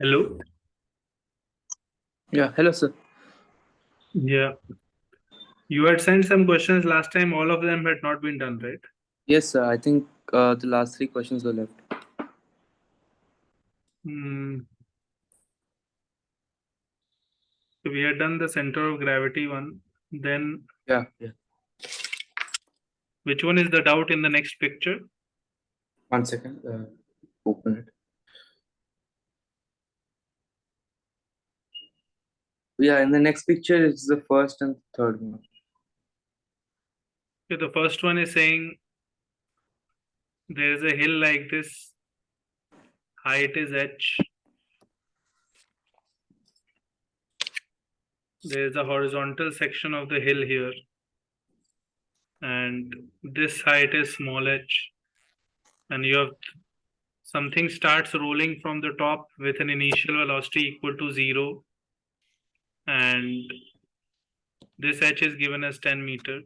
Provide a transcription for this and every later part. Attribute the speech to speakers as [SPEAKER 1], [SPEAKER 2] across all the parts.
[SPEAKER 1] Hello.
[SPEAKER 2] Yeah, hello, sir.
[SPEAKER 1] Yeah. You had sent some questions last time. All of them had not been done, right?
[SPEAKER 2] Yes, sir. I think the last three questions were left.
[SPEAKER 1] Hmm. So we had done the center of gravity one. Then
[SPEAKER 2] Yeah.
[SPEAKER 1] which one is the doubt in the next picture?
[SPEAKER 2] 1 second. Open it. Yeah, in the next picture, it's the first and third one.
[SPEAKER 1] So the first one is saying there is a hill like this. Height is h. There is a horizontal section of the hill here. And this height is small h. And you have something starts rolling from the top with an initial velocity equal to 0. And this h is given as 10 meter.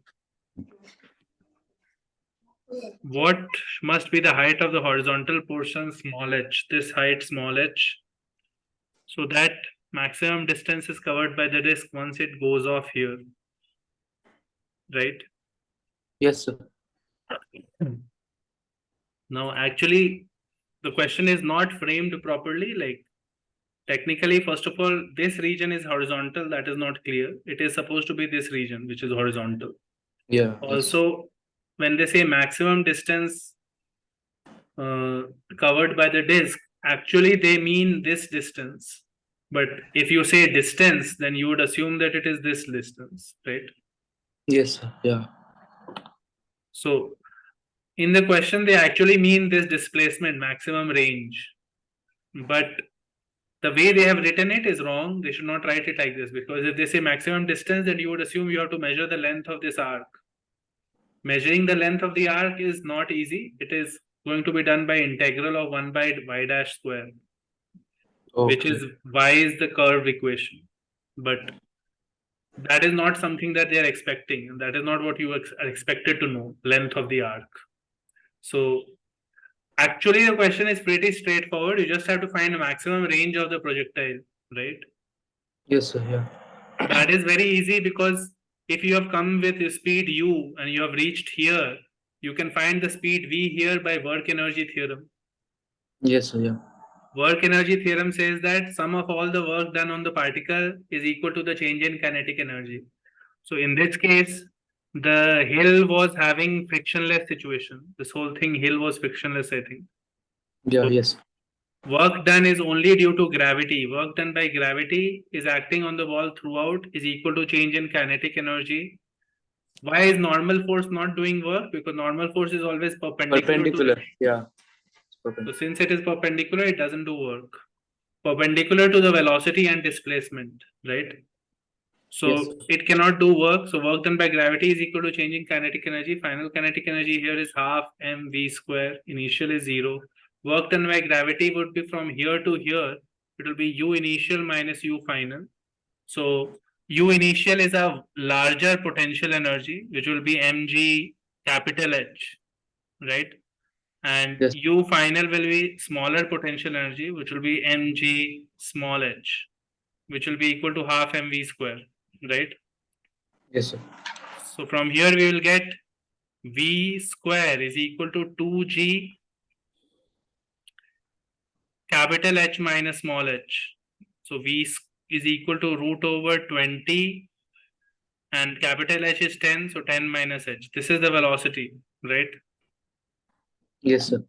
[SPEAKER 1] What must be the height of the horizontal portion small h? This height small h. So that maximum distance is covered by the disk once it goes off here, right?
[SPEAKER 2] Yes, sir.
[SPEAKER 1] Now, actually, the question is not framed properly. Like, technically, first of all, this region is horizontal. That is not clear. It is supposed to be this region, which is horizontal.
[SPEAKER 2] Yeah. Yes.
[SPEAKER 1] Also, when they say maximum distance uh, covered by the disk, actually they mean this distance. But if you say distance, then you would assume that it is this distance, right?
[SPEAKER 2] Yes, sir. Yeah.
[SPEAKER 1] So in the question, they actually mean this displacement, maximum range. But the way they have written it is wrong. They should not write it like this, because if they say maximum distance, then you would assume you have to measure the length of this arc. Measuring the length of the arc is not easy. It is going to be done by integral of 1 by y dash square, which
[SPEAKER 2] Okay.
[SPEAKER 1] is y is the curve equation. But that is not something that they are expecting. That is not what you are expected to know, length of the arc. So actually the question is pretty straightforward. You just have to find a maximum range of the projectile, right?
[SPEAKER 2] Yes, sir. Yeah.
[SPEAKER 1] That is very easy, because if you have come with speed u and you have reached here, you can find the speed v here by work energy theorem.
[SPEAKER 2] Yes, sir. Yeah.
[SPEAKER 1] Work energy theorem says that sum of all the work done on the particle is equal to the change in kinetic energy. So in this case, the hill was having frictionless situation. This whole thing, hill was frictionless, I think.
[SPEAKER 2] Yeah.
[SPEAKER 1] So
[SPEAKER 2] Yes.
[SPEAKER 1] work done is only due to gravity. Work done by gravity is acting on the wall throughout is equal to change in kinetic energy. Why is normal force not doing work? Because normal force is always perpendicular to.
[SPEAKER 2] Perpendicular. Yeah. It's
[SPEAKER 1] So
[SPEAKER 2] perpendicular.
[SPEAKER 1] since it is perpendicular, it doesn't do work. Perpendicular to the velocity and displacement, right?
[SPEAKER 2] Yes,
[SPEAKER 1] So
[SPEAKER 2] sir.
[SPEAKER 1] it cannot do work. So work done by gravity is equal to changing kinetic energy. Final kinetic energy here is half mv square. Initial is 0. Work done by gravity would be from here to here. It will be u initial minus u final. So u initial is a larger potential energy, which will be mg capital H, right? And
[SPEAKER 2] Yes.
[SPEAKER 1] u final will be smaller potential energy, which will be mg small h, which will be equal to half mv square, right?
[SPEAKER 2] Yes, sir.
[SPEAKER 1] So from here we will get v square is equal to 2g capital H minus small h. So v is equal to root over 20, and capital H is 10, so 10 minus h. This is the velocity, right?
[SPEAKER 2] Yes, sir.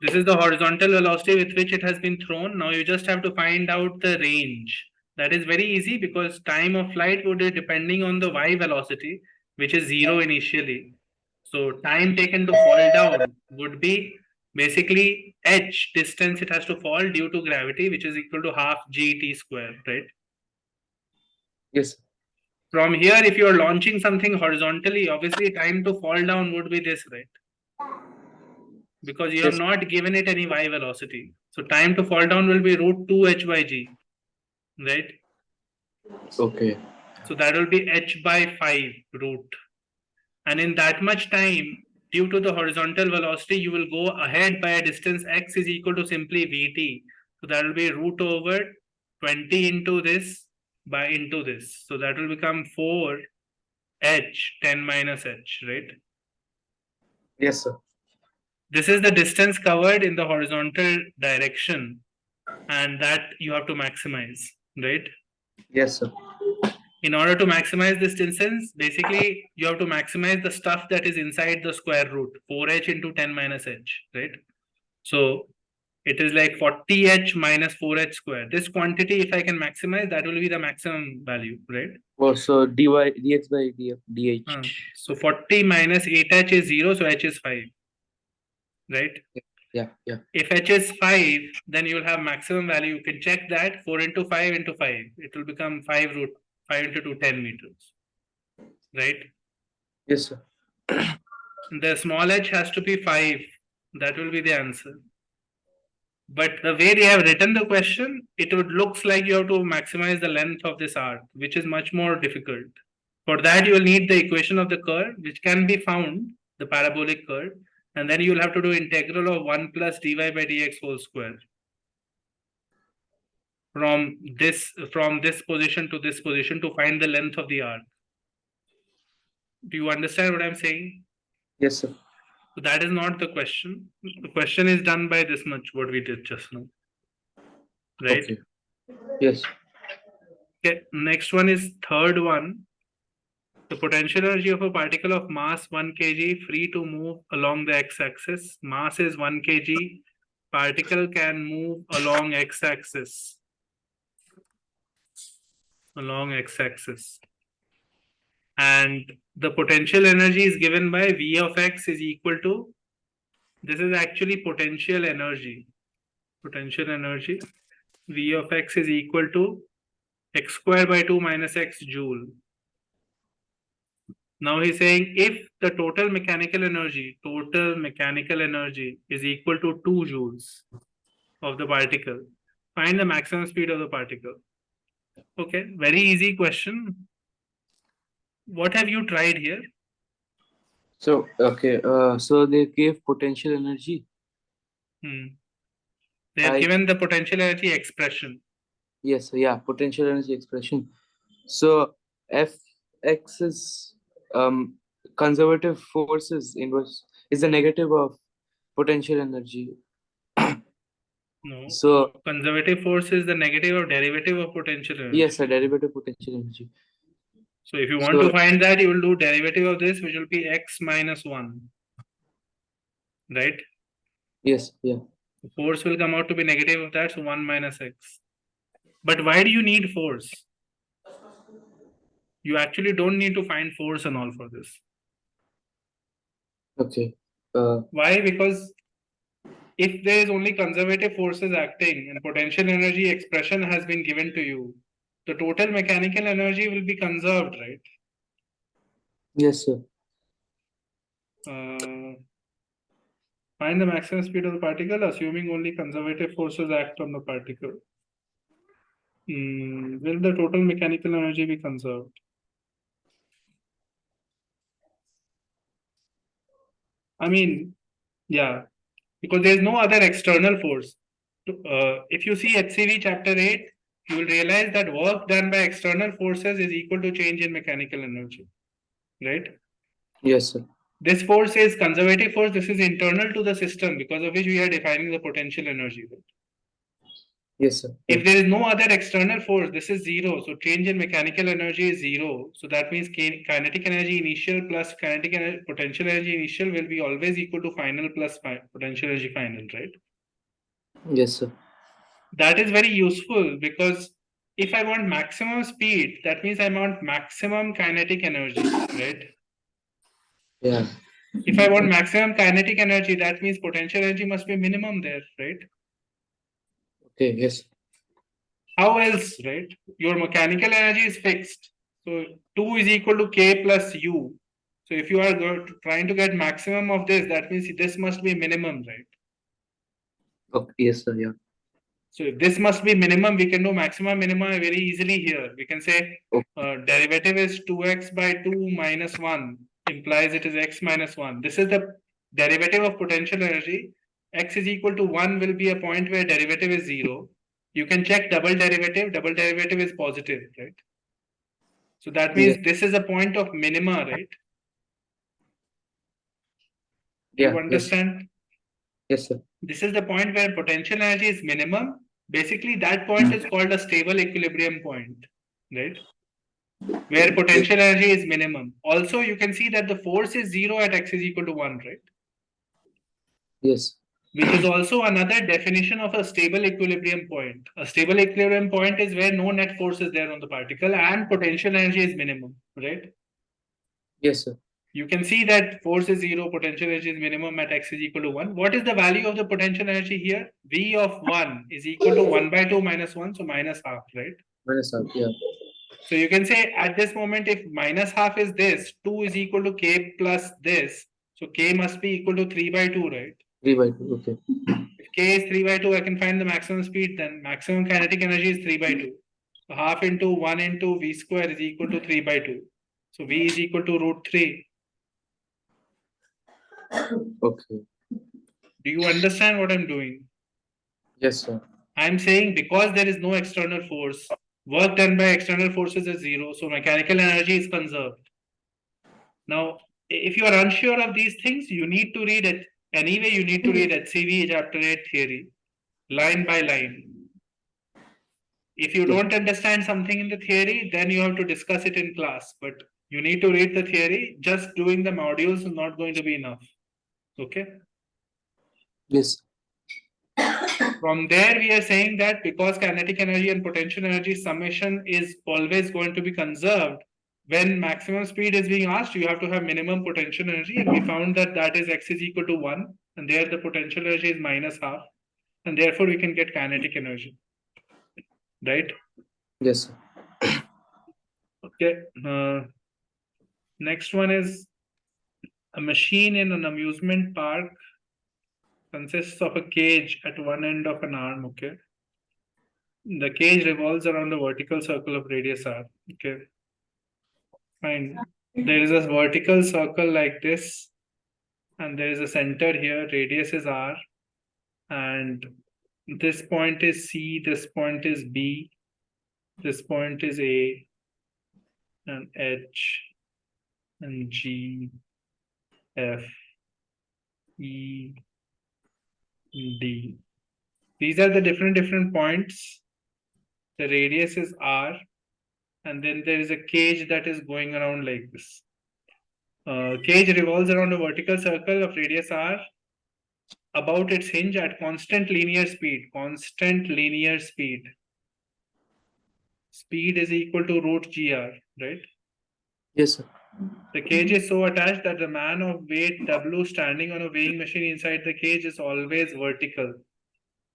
[SPEAKER 1] This is the horizontal velocity with which it has been thrown. Now you just have to find out the range. That is very easy, because time of flight would be depending on the y velocity, which is 0 initially. So time taken to fall down would be basically h distance it has to fall due to gravity, which is equal to half gt square, right?
[SPEAKER 2] Yes, sir.
[SPEAKER 1] From here, if you are launching something horizontally, obviously time to fall down would be this, right? Because you have
[SPEAKER 2] Yes.
[SPEAKER 1] not given it any y velocity. So time to fall down will be root 2 h by g, right?
[SPEAKER 2] Okay.
[SPEAKER 1] So that will be h by 5 root. And in that much time, due to the horizontal velocity, you will go ahead by a distance x is equal to simply vt. So that will be root over 20 into this by into this. So that will become 4h 10 minus h, right?
[SPEAKER 2] Yes, sir.
[SPEAKER 1] This is the distance covered in the horizontal direction, and that you have to maximize, right?
[SPEAKER 2] Yes, sir.
[SPEAKER 1] In order to maximize this distance, basically you have to maximize the stuff that is inside the square root, 4h into 10 minus h, right? So it is like 40h minus 4h square. This quantity, if I can maximize, that will be the maximum value, right?
[SPEAKER 2] Oh, so dx by dh.
[SPEAKER 1] So 40 minus 8h is 0, so h is 5, right?
[SPEAKER 2] Yeah, yeah.
[SPEAKER 1] If h is 5, then you will have maximum value. You can check that 4 into 5 into 5. It will become 5 root 5 into 2, 10 meters, right?
[SPEAKER 2] Yes, sir.
[SPEAKER 1] The small h has to be 5. That will be the answer. But the way they have written the question, it would looks like you have to maximize the length of this arc, which is much more difficult. For that, you will need the equation of the curve, which can be found, the parabolic curve, and then you will have to do integral of 1 plus dy by dx whole square. From this position to this position to find the length of the arc. Do you understand what I'm saying?
[SPEAKER 2] Yes, sir.
[SPEAKER 1] So that is not the question. The question is done by this much, what we did just now. Right?
[SPEAKER 2] Okay. Yes.
[SPEAKER 1] Okay. Next one is third one. The potential energy of a particle of mass 1 kg free to move along the x-axis. Mass is 1 kg. Particle can move along x-axis. Along x-axis. And the potential energy is given by V of x is equal to, this is actually potential energy. Potential energy. V of x is equal to x square by 2 minus x joule. Now he's saying if the total mechanical energy is equal to 2 joules of the particle, find the maximum speed of the particle. Okay, very easy question. What have you tried here?
[SPEAKER 2] So okay. So they gave potential energy.
[SPEAKER 1] They have given the potential energy expression.
[SPEAKER 2] Yes. Yeah. Potential energy expression. So Fx is conservative forces inverse is the negative of potential energy.
[SPEAKER 1] No.
[SPEAKER 2] So
[SPEAKER 1] Conservative force is the negative or derivative of potential energy.
[SPEAKER 2] yes, a derivative potential energy.
[SPEAKER 1] So if you want to find that, you will do derivative of this, which will be x minus 1. Right?
[SPEAKER 2] Yes. Yeah.
[SPEAKER 1] The force will come out to be negative of that, so 1 minus x. But why do you need force? You actually don't need to find force and all for this.
[SPEAKER 2] Okay.
[SPEAKER 1] Why? Because if there is only conservative forces acting and potential energy expression has been given to you, the total mechanical energy will be conserved, right?
[SPEAKER 2] Yes, sir.
[SPEAKER 1] Find the maximum speed of the particle, assuming only conservative forces act on the particle. Will the total mechanical energy be conserved? I mean, yeah, because there is no other external force. If you see HCV chapter 8, you will realize that work done by external forces is equal to change in mechanical energy, right?
[SPEAKER 2] Yes, sir.
[SPEAKER 1] This force is conservative force. This is internal to the system, because of which we are defining the potential energy. Right?
[SPEAKER 2] Yes, sir.
[SPEAKER 1] If there is no other external force, this is 0. So change in mechanical energy is 0. So that means kinetic energy initial plus potential energy initial will be always equal to final plus potential energy final, right?
[SPEAKER 2] Yes, sir.
[SPEAKER 1] That is very useful, because if I want maximum speed, that means I want maximum kinetic energy, right?
[SPEAKER 2] Yeah.
[SPEAKER 1] If I want maximum kinetic energy, that means potential energy must be minimum there, right?
[SPEAKER 2] Okay, yes.
[SPEAKER 1] How else, right? Your mechanical energy is fixed. So 2 is equal to k plus u. So if you are trying to get maximum of this, that means this must be minimum, right?
[SPEAKER 2] Okay, yes, sir. Yeah.
[SPEAKER 1] So if this must be minimum, we can do maximum minimum very easily here. We can say derivative is 2x by 2 minus 1 implies it is x minus 1. This is the derivative of potential energy. X is equal to 1 will be a point where derivative is 0. You can check double derivative. Double derivative is positive, right? So that means this is a point of minima, right? Do you
[SPEAKER 2] Yeah. Yes.
[SPEAKER 1] understand?
[SPEAKER 2] Yes, sir.
[SPEAKER 1] This is the point where potential energy is minimum. Basically, that point is called a stable equilibrium point, right? Where potential energy is minimum. Also, you can see that the force is 0 at x is equal to 1, right?
[SPEAKER 2] Yes.
[SPEAKER 1] Which is also another definition of a stable equilibrium point. A stable equilibrium point is where no net force is there on the particle and potential energy is minimum, right?
[SPEAKER 2] Yes, sir.
[SPEAKER 1] You can see that force is 0, potential energy is minimum at x is equal to 1. What is the value of the potential energy here? V of 1 is equal to 1 by 2 minus 1, so minus half, right?
[SPEAKER 2] Minus half. Yeah.
[SPEAKER 1] So you can say at this moment, if minus half is this, 2 is equal to k plus this. So k must be equal to 3 by 2, right?
[SPEAKER 2] 3/2. Okay.
[SPEAKER 1] If k is 3 by 2, I can find the maximum speed, then maximum kinetic energy is 3 by 2. So half into 1 into v square is equal to 3 by 2. So v is equal to root 3.
[SPEAKER 2] Okay.
[SPEAKER 1] Do you understand what I'm doing?
[SPEAKER 2] Yes, sir.
[SPEAKER 1] I'm saying because there is no external force, work done by external forces is 0, so mechanical energy is conserved. Now, if you are unsure of these things, you need to read it. Anyway, you need to read HCV chapter 8 theory, line by line. If you don't understand something in the theory, then you have to discuss it in class. But you need to read the theory. Just doing the modules is not going to be enough. Okay.
[SPEAKER 2] Yes.
[SPEAKER 1] From there, we are saying that because kinetic energy and potential energy summation is always going to be conserved, when maximum speed is being asked, you have to have minimum potential energy. And we found that that is x is equal to 1. And there the potential energy is minus half. And therefore, we can get kinetic energy. Right?
[SPEAKER 2] Yes, sir.
[SPEAKER 1] Okay. Next one is a machine in an amusement park consists of a cage at one end of an arm. Okay. The cage revolves around a vertical circle of radius r. Okay. Fine. There is a vertical circle like this, and there is a center here. Radius is r, and this point is C, this point is B, this point is A, and H, and G, F, E, D. These are the different points. The radius is r, and then there is a cage that is going around like this. Cage revolves around a vertical circle of radius r about its hinge at constant linear speed. Constant linear speed. Speed is equal to root gr, right?
[SPEAKER 2] Yes, sir.
[SPEAKER 1] The cage is so attached that the man of weight W standing on a weighing machine inside the cage is always vertical.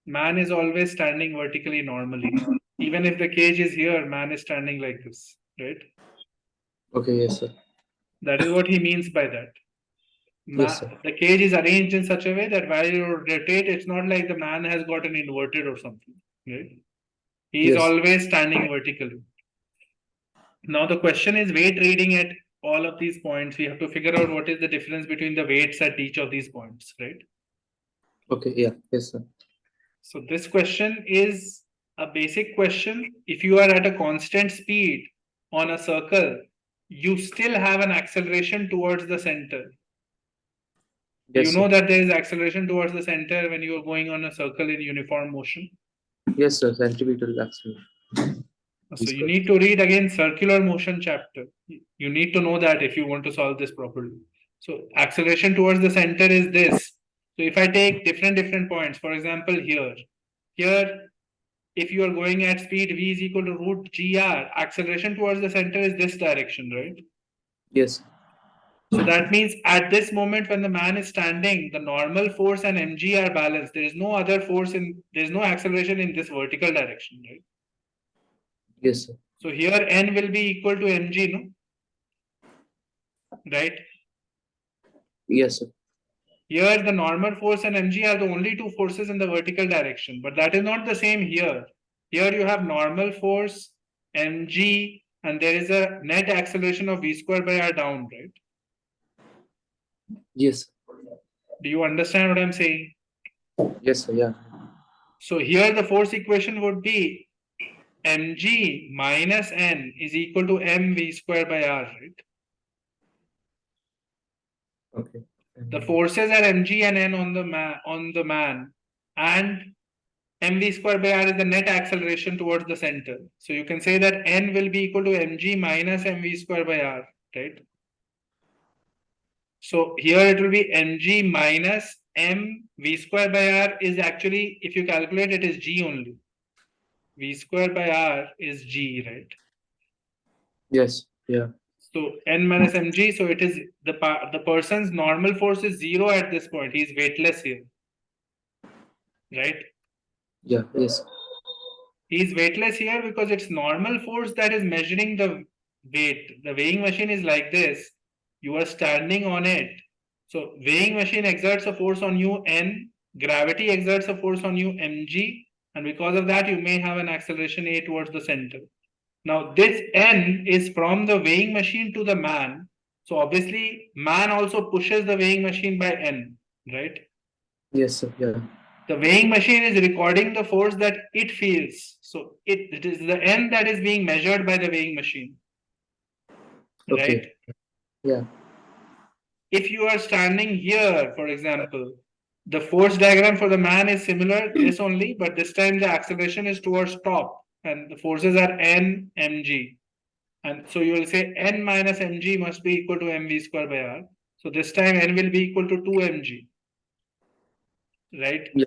[SPEAKER 1] Man is always standing vertically normally. Even if the cage is here, man is standing like this, right?
[SPEAKER 2] Okay. Yes, sir.
[SPEAKER 1] That is what he means by that.
[SPEAKER 2] Yes, sir.
[SPEAKER 1] The cage is arranged in such a way that while you rotate, it's not like the man has gotten inverted or something, right? He is
[SPEAKER 2] Yes.
[SPEAKER 1] always standing vertically. Now the question is weight reading at all of these points. We have to figure out what is the difference between the weights at each of these points, right?
[SPEAKER 2] Okay. Yeah. Yes, sir.
[SPEAKER 1] So this question is a basic question. If you are at a constant speed on a circle, you still have an acceleration towards the center.
[SPEAKER 2] Yes,
[SPEAKER 1] You know
[SPEAKER 2] sir.
[SPEAKER 1] that there is acceleration towards the center when you are going on a circle in uniform motion.
[SPEAKER 2] Yes, sir. Centripetal acceleration.
[SPEAKER 1] So you need to read again circular motion chapter. You need to know that if you want to solve this properly. So acceleration towards the center is this. So if I take different points, for example, here, if you are going at speed v is equal to root gr, acceleration towards the center is this direction, right?
[SPEAKER 2] Yes.
[SPEAKER 1] So that means at this moment when the man is standing, the normal force and mg are balanced. There is no other force there is no acceleration in this vertical direction, right?
[SPEAKER 2] Yes, sir.
[SPEAKER 1] So here n will be equal to mg, no? Right?
[SPEAKER 2] Yes, sir.
[SPEAKER 1] Here the normal force and mg are the only two forces in the vertical direction, but that is not the same here. Here you have normal force, mg, and there is a net acceleration of v square by r down, right?
[SPEAKER 2] Yes.
[SPEAKER 1] Do you understand what I'm saying?
[SPEAKER 2] Yes, sir. Yeah.
[SPEAKER 1] So here the force equation would be mg minus n is equal to mv square by r, right?
[SPEAKER 2] Okay.
[SPEAKER 1] The forces are mg and n on the man, and mv square by r is the net acceleration towards the center. So you can say that n will be equal to mg minus mv square by r, right? So here it will be mg minus mv square by r is actually, if you calculate, it is g only. V square by r is g, right?
[SPEAKER 2] Yes. Yeah.
[SPEAKER 1] So n minus mg. So it is the person's normal force is 0 at this point. He's weightless here, right?
[SPEAKER 2] Yeah. Yes.
[SPEAKER 1] He's weightless here because it's normal force that is measuring the weight. The weighing machine is like this. You are standing on it. So weighing machine exerts a force on you n. Gravity exerts a force on you mg. And because of that, you may have an acceleration a towards the center. Now this n is from the weighing machine to the man. So obviously man also pushes the weighing machine by n, right?
[SPEAKER 2] Yes, sir. Yeah.
[SPEAKER 1] The weighing machine is recording the force that it feels. So it is the n that is being measured by the weighing machine, right?
[SPEAKER 2] Okay. Yeah.
[SPEAKER 1] If you are standing here, for example, the force diagram for the man is similar, this only, but this time the acceleration is towards top and the forces are n mg. And so you will say n minus mg must be equal to mv square by r. So this time n will be equal to 2 mg, right?
[SPEAKER 2] Yeah.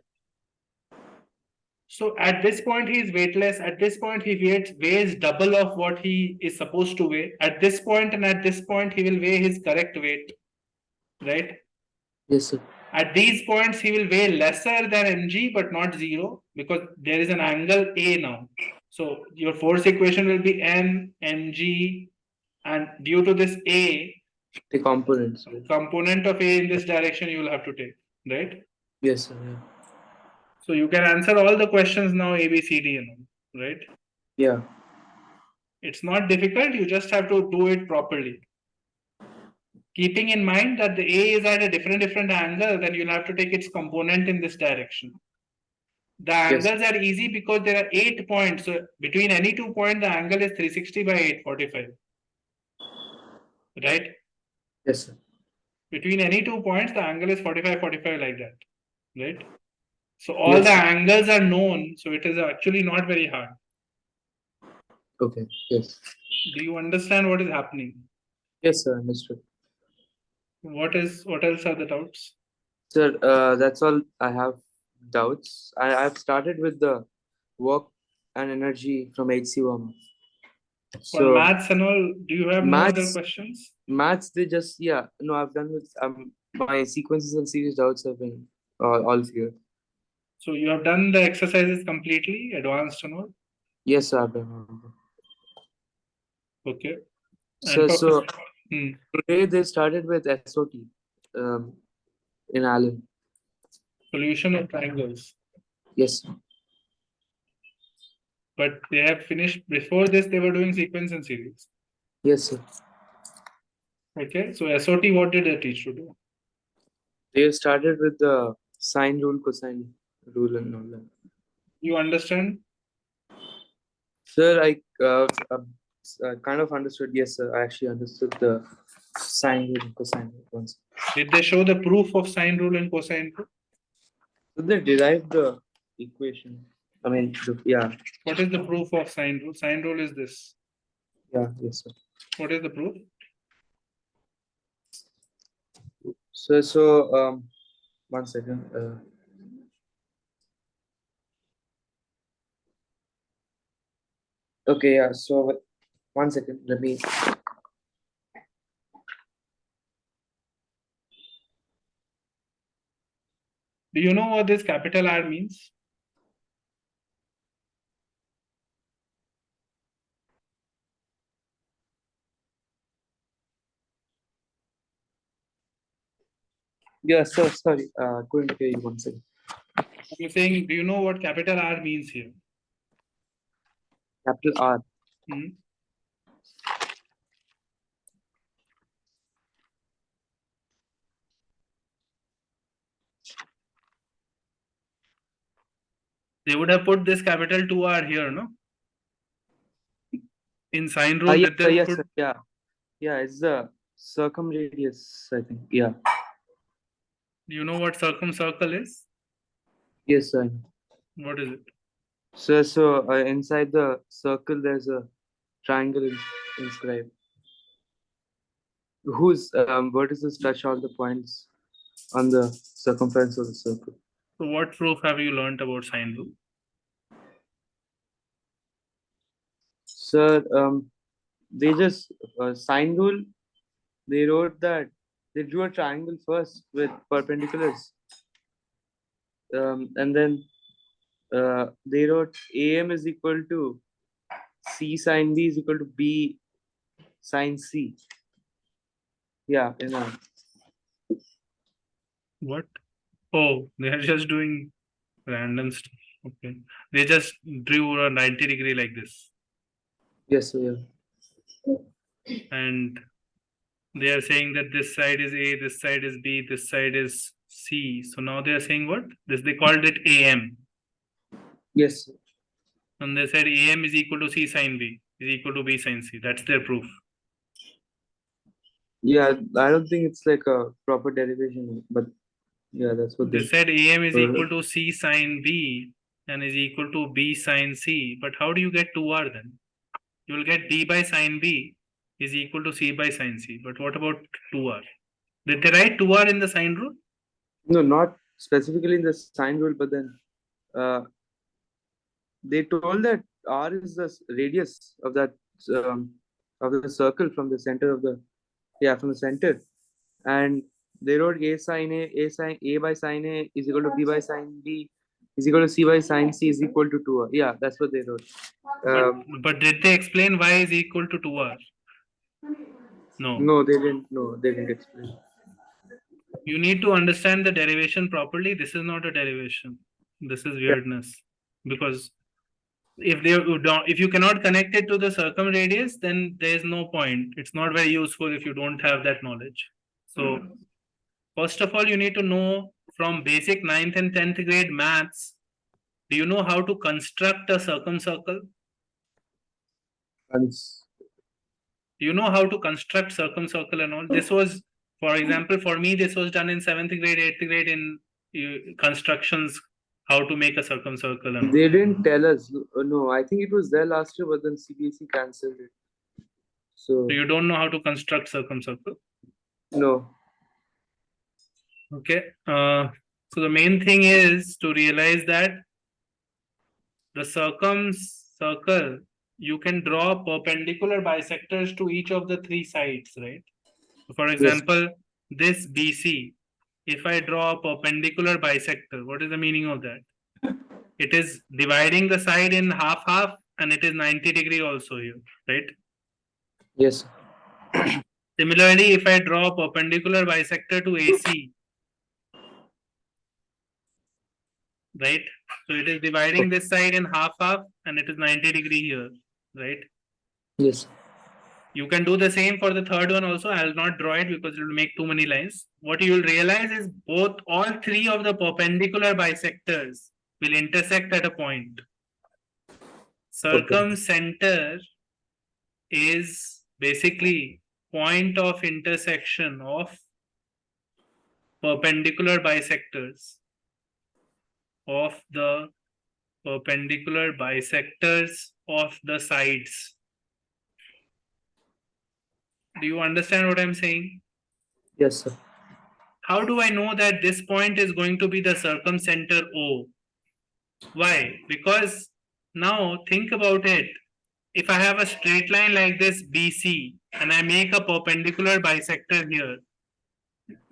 [SPEAKER 1] So at this point he is weightless. At this point he weighs double of what he is supposed to weigh. At this point and at this point he will weigh his correct weight, right?
[SPEAKER 2] Yes, sir.
[SPEAKER 1] At these points he will weigh lesser than mg but not 0 because there is an angle a now. So your force equation will be n mg, and due to this a,
[SPEAKER 2] The components.
[SPEAKER 1] component of a in this direction you will have to take, right?
[SPEAKER 2] Yes, sir. Yeah.
[SPEAKER 1] So you can answer all the questions now a b c d and all, right?
[SPEAKER 2] Yeah.
[SPEAKER 1] It's not difficult, you just have to do it properly, keeping in mind that the a is at a different angle. Then you'll have to take its component in this direction. The
[SPEAKER 2] Yes.
[SPEAKER 1] angles are easy because there are 8 points. So between any 2 points the angle is 360 by 845, right?
[SPEAKER 2] Yes, sir.
[SPEAKER 1] Between any 2 points the angle is 45 like that, right? So all
[SPEAKER 2] Yes,
[SPEAKER 1] the
[SPEAKER 2] sir.
[SPEAKER 1] angles are known, so it is actually not very hard.
[SPEAKER 2] Okay. Yes.
[SPEAKER 1] Do you understand what is happening?
[SPEAKER 2] Yes, sir. Understood.
[SPEAKER 1] What else are the doubts?
[SPEAKER 2] Sir, that's all I have doubts. I've started with the work and energy from HC Verma.
[SPEAKER 1] For
[SPEAKER 2] So
[SPEAKER 1] maths and all, do you have no other
[SPEAKER 2] maths,
[SPEAKER 1] questions?
[SPEAKER 2] maths, they just, yeah. No, I've done with my sequences and series doubts have been all clear.
[SPEAKER 1] So you have done the exercises completely, advanced and all?
[SPEAKER 2] Yes, sir. I've done.
[SPEAKER 1] Okay. And
[SPEAKER 2] So so
[SPEAKER 1] hmm,
[SPEAKER 2] today they started with SOT um, in Allen.
[SPEAKER 1] solution of triangles.
[SPEAKER 2] Yes.
[SPEAKER 1] But they have finished, before this they were doing sequence and series.
[SPEAKER 2] Yes, sir.
[SPEAKER 1] Okay. So SOT, what did they teach you to do?
[SPEAKER 2] They started with the sine rule, cosine rule, and all that.
[SPEAKER 1] You understand?
[SPEAKER 2] Sir, I kind of understood. Yes, sir. I actually understood the sine rule and cosine rule once.
[SPEAKER 1] Did they show the proof of sine rule and cosine rule?
[SPEAKER 2] So they derived the equation. I mean, yeah,
[SPEAKER 1] What is the proof of sine rule? Sine rule is this.
[SPEAKER 2] yeah, yes, sir.
[SPEAKER 1] What is the proof?
[SPEAKER 2] So, 1 second. Okay, yeah. So, 1 second. Let me.
[SPEAKER 1] Do you know what this capital R means?
[SPEAKER 2] Yeah, sir. Sorry. Couldn't hear you 1 second.
[SPEAKER 1] I'm saying, do you know what capital R means here?
[SPEAKER 2] Capital R.
[SPEAKER 1] Hmm? They would have put this capital 2R here, no? In sine rule,
[SPEAKER 2] Yes,
[SPEAKER 1] did they
[SPEAKER 2] yes,
[SPEAKER 1] put?
[SPEAKER 2] sir. Yeah, yeah. It's the circumradius, I think. Yeah.
[SPEAKER 1] Do you know what circumcircle is?
[SPEAKER 2] Yes, sir.
[SPEAKER 1] What is it?
[SPEAKER 2] So inside the circle, there's a triangle inscribed. Whose vertices touch all the points on the circumference of the circle.
[SPEAKER 1] So what proof have you learnt about sine rule?
[SPEAKER 2] Sir, they just sine rule. They wrote that they drew a triangle first with perpendiculars, and then they wrote AM is equal to C sine B is equal to B sine C. Yeah, you know.
[SPEAKER 1] What? Oh, they are just doing random stuff. Okay. They just drew a 90-degree like this.
[SPEAKER 2] Yes, sir, yeah.
[SPEAKER 1] And they are saying that this side is A, this side is B, this side is C. So now they are saying what? This they called it AM.
[SPEAKER 2] Yes, sir.
[SPEAKER 1] And they said AM is equal to C sine B is equal to B sine C. That's their proof.
[SPEAKER 2] Yeah. I don't think it's like a proper derivation, but yeah, that's what
[SPEAKER 1] They
[SPEAKER 2] they.
[SPEAKER 1] said AM is equal to C sine B and is equal to B sine C. But how do you get 2R then? You will get D by sine B is equal to C by sine C. But what about 2R? Did they write 2R in the sine rule?
[SPEAKER 2] No, not specifically in the sine rule, but then uh, they told that R is the radius of that of the circle from the center of the from the center, and they wrote A by sine A is equal to B by sine B is equal to C by sine C is equal to 2R. Yeah, that's what they wrote.
[SPEAKER 1] But
[SPEAKER 2] Um,
[SPEAKER 1] but did they explain y is equal to 2R? No.
[SPEAKER 2] no, they didn't. No, they didn't explain.
[SPEAKER 1] You need to understand the derivation properly. This is not a derivation. This is weirdness. Because if you cannot connect it to the circumradius, then there is no point. It's not very useful if you don't have that knowledge. So first of all, you need to know from basic 9th and 10th grade maths. Do you know how to construct a circumcircle?
[SPEAKER 2] And
[SPEAKER 1] Do you know how to construct circumcircle and all? This was, for example, for me, this was done in 7th grade, 8th grade in constructions, how to make a circumcircle and all.
[SPEAKER 2] they didn't tell us. No, I think it was there last year, but then CBSE cancelled it. So
[SPEAKER 1] So you don't know how to construct circumcircle.
[SPEAKER 2] no.
[SPEAKER 1] Okay. So the main thing is to realize that the circumcircle, you can draw perpendicular bisectors to each of the three sides, right? So for example, this BC, if I draw a perpendicular bisector, what is the meaning of that? It is dividing the side in half and it is 90-degree also here, right?
[SPEAKER 2] Yes.
[SPEAKER 1] Similarly, if I draw a perpendicular bisector to AC, right? So it is dividing this side in half and it is 90-degree here, right?
[SPEAKER 2] Yes.
[SPEAKER 1] You can do the same for the third one also. I'll not draw it because it will make too many lines. What you will realize is all three of the perpendicular bisectors will intersect at a point. Circumcenter is basically point of intersection of perpendicular bisectors of the sides. Do you understand what I'm saying?
[SPEAKER 2] Yes, sir.
[SPEAKER 1] How do I know that this point is going to be the circumcenter O? Why? Because now think about it. If I have a straight line like this BC and I make a perpendicular bisector here,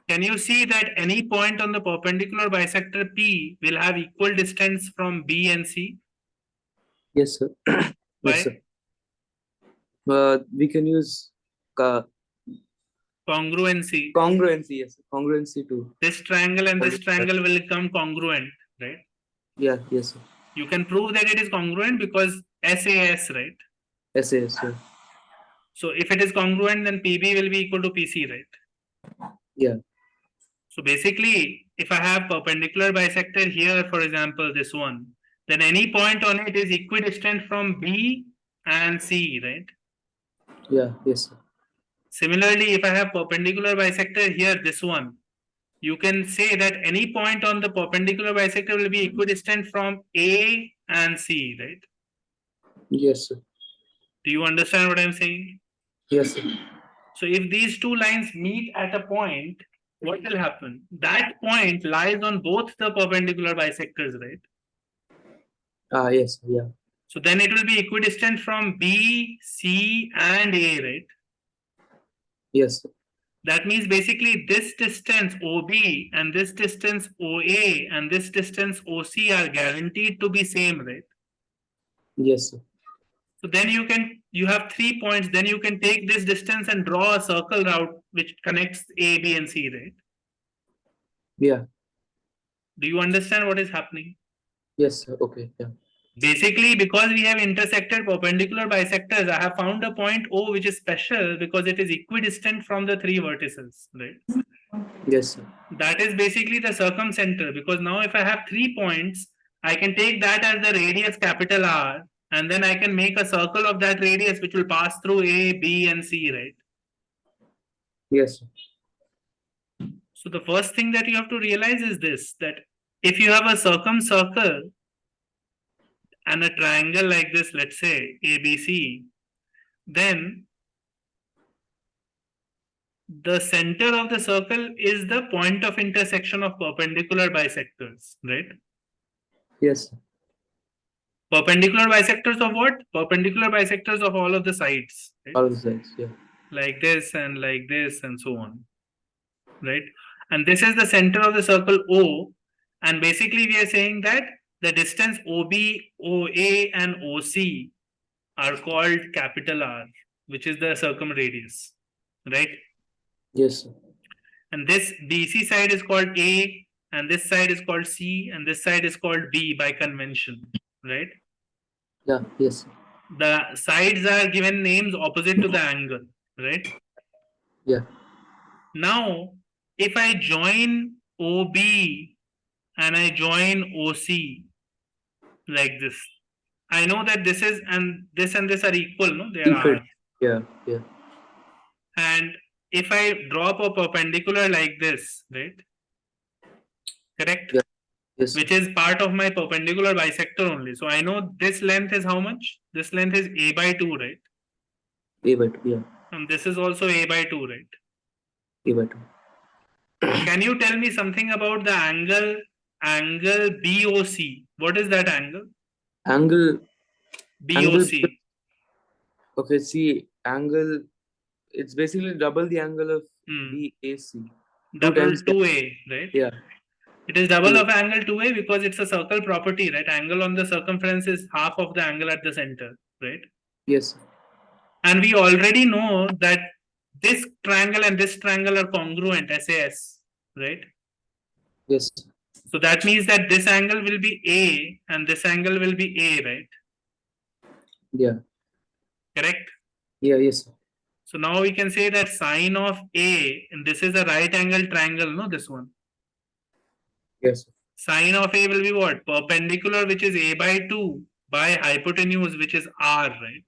[SPEAKER 1] can you see that any point on the perpendicular bisector P will have equal distance from B and C?
[SPEAKER 2] Yes, sir.
[SPEAKER 1] Why?
[SPEAKER 2] Yes, sir. We can use
[SPEAKER 1] Congruency.
[SPEAKER 2] congruency. Yes, congruency too.
[SPEAKER 1] This triangle and this triangle will become congruent, right?
[SPEAKER 2] Yeah. Yes, sir.
[SPEAKER 1] You can prove that it is congruent because SAS, right?
[SPEAKER 2] SAS. Yeah.
[SPEAKER 1] So if it is congruent, then PB will be equal to PC, right?
[SPEAKER 2] Yeah.
[SPEAKER 1] So basically, if I have perpendicular bisector here, for example, this one, then any point on it is equidistant from B and C, right?
[SPEAKER 2] Yeah, yes, sir.
[SPEAKER 1] Similarly, if I have perpendicular bisector here, this one, you can say that any point on the perpendicular bisector will be equidistant from A and C, right?
[SPEAKER 2] Yes, sir.
[SPEAKER 1] Do you understand what I'm saying?
[SPEAKER 2] Yes, sir.
[SPEAKER 1] So if these two lines meet at a point, what will happen? That point lies on both the perpendicular bisectors, right?
[SPEAKER 2] Yes, sir. Yeah.
[SPEAKER 1] So then it will be equidistant from B, C, and A, right?
[SPEAKER 2] Yes, sir.
[SPEAKER 1] That means basically this distance OB and this distance OA and this distance OC are guaranteed to be same, right?
[SPEAKER 2] Yes, sir.
[SPEAKER 1] So then you have 3 points, then you can take this distance and draw a circle route which connects A, B, and C, right?
[SPEAKER 2] Yeah.
[SPEAKER 1] Do you understand what is happening?
[SPEAKER 2] Yes, sir. Okay. Yeah.
[SPEAKER 1] Basically, because we have intersected perpendicular bisectors, I have found a point O which is special because it is equidistant from the three vertices, right?
[SPEAKER 2] Yes, sir.
[SPEAKER 1] That is basically the circumcenter, because now if I have 3 points, I can take that as the radius capital R, and then I can make a circle of that radius which will pass through A, B, and C, right?
[SPEAKER 2] Yes, sir.
[SPEAKER 1] So the first thing that you have to realize is this, that if you have a circumcircle and a triangle like this, let's say ABC, then the center of the circle is the point of intersection of perpendicular bisectors, right?
[SPEAKER 2] Yes, sir.
[SPEAKER 1] Perpendicular bisectors of what? Perpendicular bisectors of all of the sides, right?
[SPEAKER 2] All the sides. Yeah.
[SPEAKER 1] Like this and so on, right? And this is the center of the circle O, and basically we are saying that the distance OB, OA, and OC are called capital R, which is the circumradius, right?
[SPEAKER 2] Yes, sir.
[SPEAKER 1] And this BC side is called A, and this side is called C, and this side is called B by convention, right?
[SPEAKER 2] Yeah. Yes, sir.
[SPEAKER 1] The sides are given names opposite to the angle, right?
[SPEAKER 2] Yeah.
[SPEAKER 1] Now, if I join OB and I join OC like this, I know that this is and this are equal, no? They
[SPEAKER 2] Equal.
[SPEAKER 1] are.
[SPEAKER 2] Yeah. Yeah.
[SPEAKER 1] And if I drop a perpendicular like this, right? Correct?
[SPEAKER 2] Yeah. Yes, sir.
[SPEAKER 1] Which is part of my perpendicular bisector only. So I know this length is how much? This length is A by 2, right?
[SPEAKER 2] A by 2. Yeah.
[SPEAKER 1] And this is also A by 2, right?
[SPEAKER 2] A by 2.
[SPEAKER 1] Can you tell me something about the angle BOC? What is that angle?
[SPEAKER 2] Angle.
[SPEAKER 1] BOC.
[SPEAKER 2] Okay. See, angle. It's basically double the angle of BAC.
[SPEAKER 1] Double
[SPEAKER 2] times
[SPEAKER 1] 2A, right?
[SPEAKER 2] Yeah.
[SPEAKER 1] It is double
[SPEAKER 2] 2A.
[SPEAKER 1] of angle 2A because it's a circle property, right? Angle on the circumference is half of the angle at the center, right?
[SPEAKER 2] Yes.
[SPEAKER 1] And we already know that this triangle and this triangle are congruent, SAS, right?
[SPEAKER 2] Yes.
[SPEAKER 1] So that means that this angle will be A and this angle will be A, right?
[SPEAKER 2] Yeah.
[SPEAKER 1] Correct?
[SPEAKER 2] Yeah. Yes.
[SPEAKER 1] So now we can say that sine of A, and this is a right angle triangle, no, this one.
[SPEAKER 2] Yes.
[SPEAKER 1] Sine of A will be what? Perpendicular, which is A by 2, by hypotenuse, which is R, right?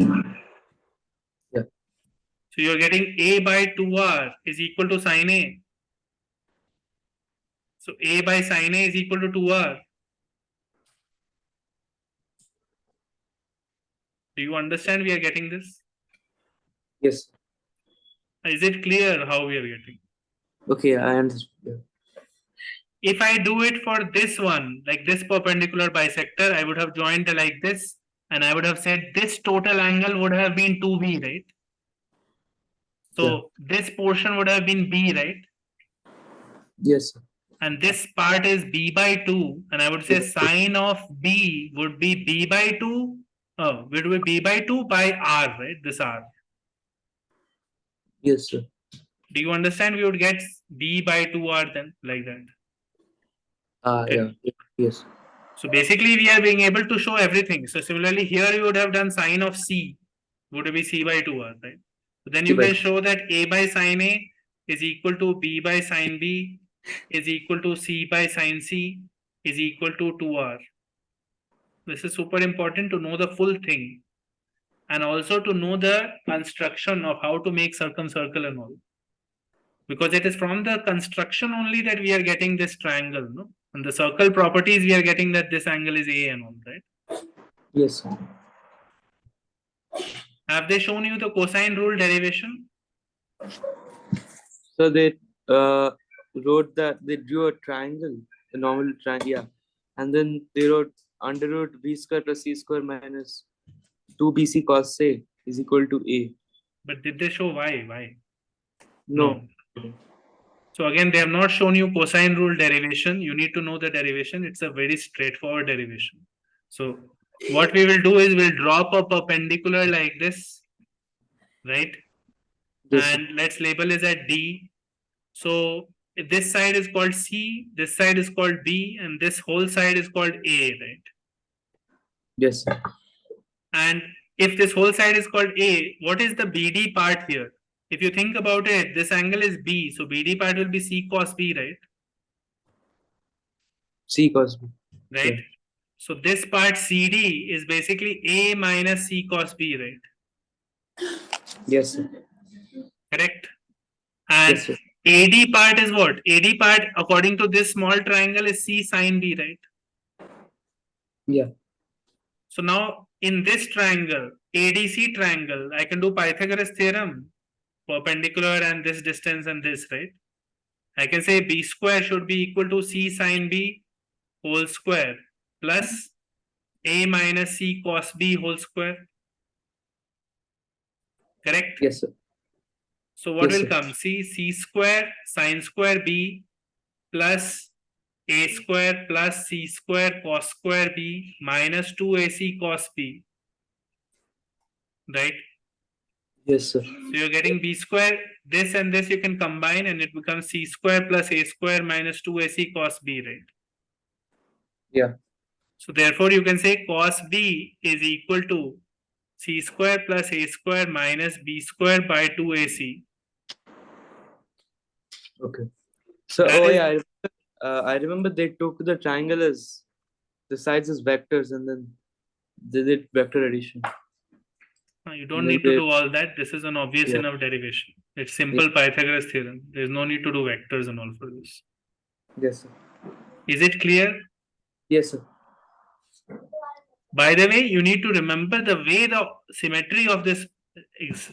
[SPEAKER 2] Yeah.
[SPEAKER 1] So you're getting A by 2R is equal to sine A. So A by sine A is equal to 2R. Do you understand we are getting this?
[SPEAKER 2] Yes.
[SPEAKER 1] Is it clear how we are getting?
[SPEAKER 2] Okay. I understand. Yeah.
[SPEAKER 1] If I do it for this one, like this perpendicular bisector, I would have joined like this, and I would have said this total angle would have been 2B, right? So this portion would have been B, right?
[SPEAKER 2] Yes.
[SPEAKER 1] And this part is B by 2, and I would say sine of B would be B by 2. Oh, would be B by 2 by R, right? This R.
[SPEAKER 2] Yes, sir.
[SPEAKER 1] Do you understand? We would get B by 2R then, like that.
[SPEAKER 2] Yeah. Yes.
[SPEAKER 1] So basically, we are being able to show everything. So similarly, here you would have done sine of C, would be C by 2R, right? So then you can show that A by sine A is equal to B by sine B is equal to C by sine C is equal to 2R. This is super important to know the full thing. And also to know the construction of how to make circumcircle and all. Because it is from the construction only that we are getting this triangle, no? And the circle properties, we are getting that this angle is A and all, right?
[SPEAKER 2] Yes, sir.
[SPEAKER 1] Have they shown you the cosine rule derivation?
[SPEAKER 2] So they wrote that they drew a triangle, a normal triangle, yeah, and then they wrote under root b square plus c square minus 2bc cos a is equal to a.
[SPEAKER 1] But did they show why? Why?
[SPEAKER 2] No.
[SPEAKER 1] So again, they have not shown you cosine rule derivation. You need to know the derivation. It's a very straightforward derivation. So what we will do is we'll drop a perpendicular like this, right?
[SPEAKER 2] Yes, sir.
[SPEAKER 1] And let's label it as D. So this side is called C, this side is called B, and this whole side is called A, right?
[SPEAKER 2] Yes, sir.
[SPEAKER 1] And if this whole side is called A, what is the BD part here? If you think about it, this angle is B, so BD part will be C cos B, right?
[SPEAKER 2] C cos b.
[SPEAKER 1] Right?
[SPEAKER 2] Yeah.
[SPEAKER 1] So this part CD is basically A minus C cos B, right?
[SPEAKER 2] Yes, sir.
[SPEAKER 1] Correct? And
[SPEAKER 2] Yes, sir.
[SPEAKER 1] AD part is what? AD part, according to this small triangle, is C sin B, right?
[SPEAKER 2] Yeah.
[SPEAKER 1] So now in this triangle, ADC triangle, I can do Pythagoras theorem, perpendicular and this distance and this, right? I can say B square should be equal to C sin B whole square plus A minus C cos B whole square. Correct?
[SPEAKER 2] Yes, sir.
[SPEAKER 1] So what
[SPEAKER 2] Yes,
[SPEAKER 1] will
[SPEAKER 2] sir.
[SPEAKER 1] come? C square sin square B plus A square plus C square cos square B minus 2AC cos B. Right?
[SPEAKER 2] Yes, sir.
[SPEAKER 1] So you're getting B square, this and this you can combine and it becomes C square plus A square minus 2AC cos B, right?
[SPEAKER 2] Yeah.
[SPEAKER 1] So therefore you can say cos B is equal to C square plus A square minus B square by 2AC.
[SPEAKER 2] Okay. So,
[SPEAKER 1] That is-
[SPEAKER 2] yeah, I remember they took the triangle as the sides as vectors and then they did vector addition.
[SPEAKER 1] You don't
[SPEAKER 2] Then
[SPEAKER 1] need to
[SPEAKER 2] they-
[SPEAKER 1] do all that. This is an obvious
[SPEAKER 2] Yeah.
[SPEAKER 1] enough derivation. It's simple Pythagoras theorem. There's no need to do vectors and all for this.
[SPEAKER 2] Yes, sir.
[SPEAKER 1] Is it clear?
[SPEAKER 2] Yes, sir.
[SPEAKER 1] By the way, you need to remember the way the symmetry of this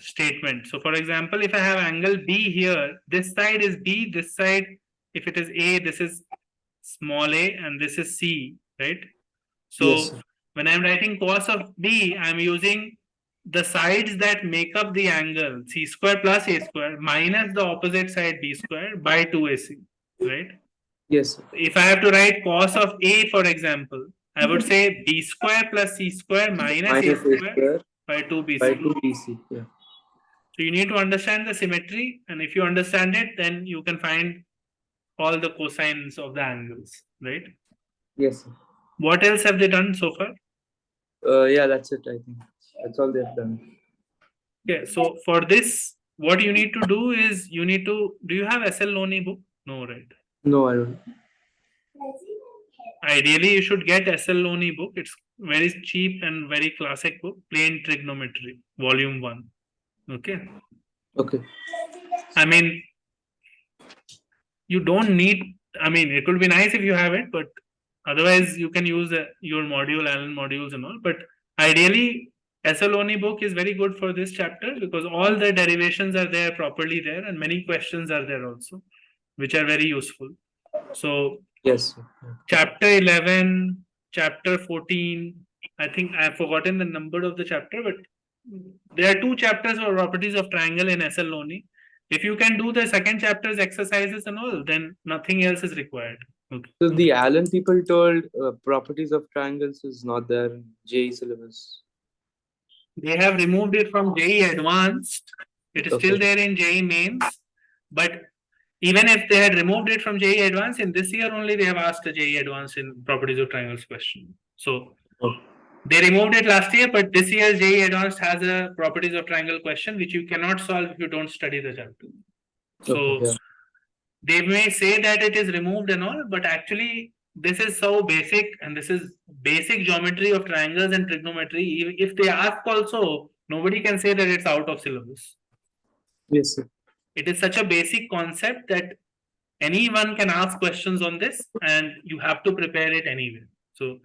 [SPEAKER 1] statement. So for example, if I have angle B here, this side is B, this side, if it is A, this is small a and this is C, right? So
[SPEAKER 2] Yes, sir.
[SPEAKER 1] when I'm writing cos of B, I'm using the sides that make up the angle C square plus A square minus the opposite side B square by 2AC, right?
[SPEAKER 2] Yes, sir.
[SPEAKER 1] If I have to write cos of A, for example, I would say B square plus C square minus A
[SPEAKER 2] Minus a
[SPEAKER 1] square
[SPEAKER 2] square
[SPEAKER 1] by 2BC.
[SPEAKER 2] by 2bc. Yeah.
[SPEAKER 1] So you need to understand the symmetry, and if you understand it, then you can find all the cosines of the angles, right?
[SPEAKER 2] Yes, sir.
[SPEAKER 1] What else have they done so far?
[SPEAKER 2] Yeah, that's it. I think that's all they've done.
[SPEAKER 1] Okay, so for this, what you need to do is you need to. Do you have SL Loni book? No, right?
[SPEAKER 2] No, I don't.
[SPEAKER 1] Ideally, you should get SL Loni book. It's very cheap and very classic book. Plain Trigonometry, Volume 1. Okay.
[SPEAKER 2] Okay.
[SPEAKER 1] I mean, you don't need. I mean, it would be nice if you have it, but otherwise you can use your module, Allen modules and all. But ideally, SL book is very good for this chapter because all the derivations are there properly there and many questions are there also, which are very useful. So
[SPEAKER 2] Yes, sir.
[SPEAKER 1] chapter 11, chapter 14, I think I've forgotten the number of the chapter, but there are 2 chapters for properties of triangle in SL only. If you can do the second chapter's exercises and all, then nothing else is required. Okay.
[SPEAKER 2] So the Allen people told properties of triangles is not there in JEE syllabus.
[SPEAKER 1] They have removed it from JEE Advanced. It is still there in JEE Mains. But even if they had removed it from JEE Advanced, in this year only they have asked the JEE Advanced in properties of triangles question. So they removed it last year, but this year's JEE Advanced has a properties of triangle question which you cannot solve if you don't study the chapter. So they may say that it is removed and all, but actually this is so basic, and this is basic geometry of triangles and trigonometry. If they ask also, nobody can say that it's out of syllabus.
[SPEAKER 2] Yes, sir.
[SPEAKER 1] It is such a basic concept that anyone can ask questions on this, and you have to prepare it anyway. So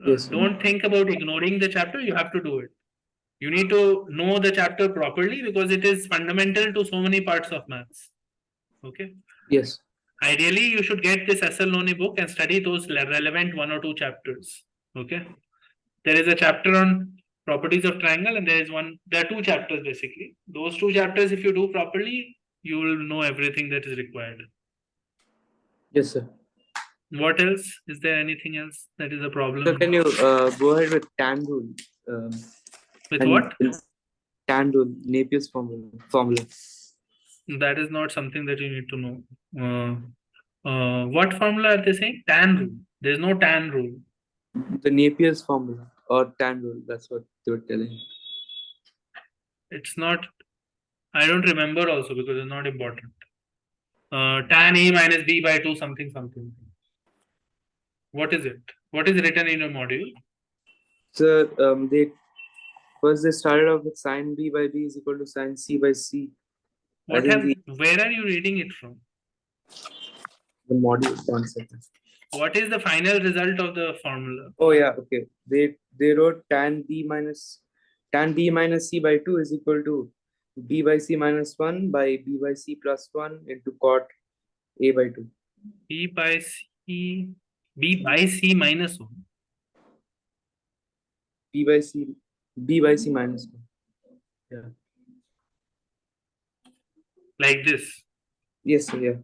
[SPEAKER 2] Yes, sir.
[SPEAKER 1] don't think about ignoring the chapter. You have to do it. You need to know the chapter properly because it is fundamental to so many parts of maths. Okay.
[SPEAKER 2] Yes.
[SPEAKER 1] Ideally, you should get this SL book and study those relevant 1 or 2 chapters. Okay. There is a chapter on properties of triangle, and there are 2 chapters basically. Those 2 chapters, if you do properly, you will know everything that is required.
[SPEAKER 2] Yes, sir.
[SPEAKER 1] What else? Is there anything else that is a problem?
[SPEAKER 2] So can you go ahead with tan rule?
[SPEAKER 1] With
[SPEAKER 2] and
[SPEAKER 1] what?
[SPEAKER 2] Tan rule, Napier's formula.
[SPEAKER 1] That is not something that you need to know. What formula are they saying? Tan rule. There's no tan rule.
[SPEAKER 2] The Napier's formula or tan rule. That's what they were telling.
[SPEAKER 1] It's not. I don't remember also because it's not important. Tan A minus B by 2 something something. What is it? What is written in your module?
[SPEAKER 2] So they started off with sine B by B is equal to sine C by C.
[SPEAKER 1] Where are you reading it from?
[SPEAKER 2] The module concept.
[SPEAKER 1] What is the final result of the formula?
[SPEAKER 2] Oh yeah, okay. They wrote tan B minus C by 2 is equal to B by C minus 1 by B by C plus 1 into cot A by 2.
[SPEAKER 1] B by C minus 1.
[SPEAKER 2] B by C minus 1. Yeah.
[SPEAKER 1] Like this.
[SPEAKER 2] Yes, sir, yeah.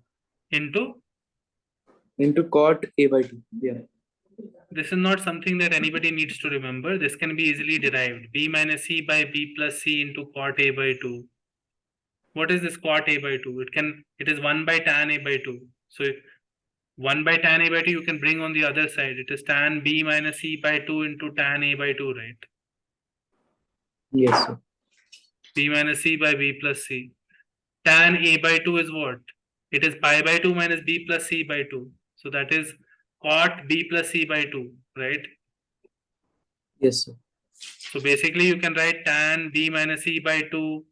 [SPEAKER 2] Into cot A by 2. Yeah.
[SPEAKER 1] This is not something that anybody needs to remember. This can be easily derived. B minus C by B plus C into cot A by 2. What is this cot A by 2? It is 1 by tan A by 2. So 1 by tan A by 2 you can bring on the other side. It is tan B minus C by 2 into tan A by 2, right?
[SPEAKER 2] Yes, sir.
[SPEAKER 1] B minus C by B plus C. Tan A by 2 is what? It is pi by 2 minus B plus C by 2. So that is cot B plus C by 2, right?
[SPEAKER 2] Yes, sir.
[SPEAKER 1] So basically you can write tan B minus C by 2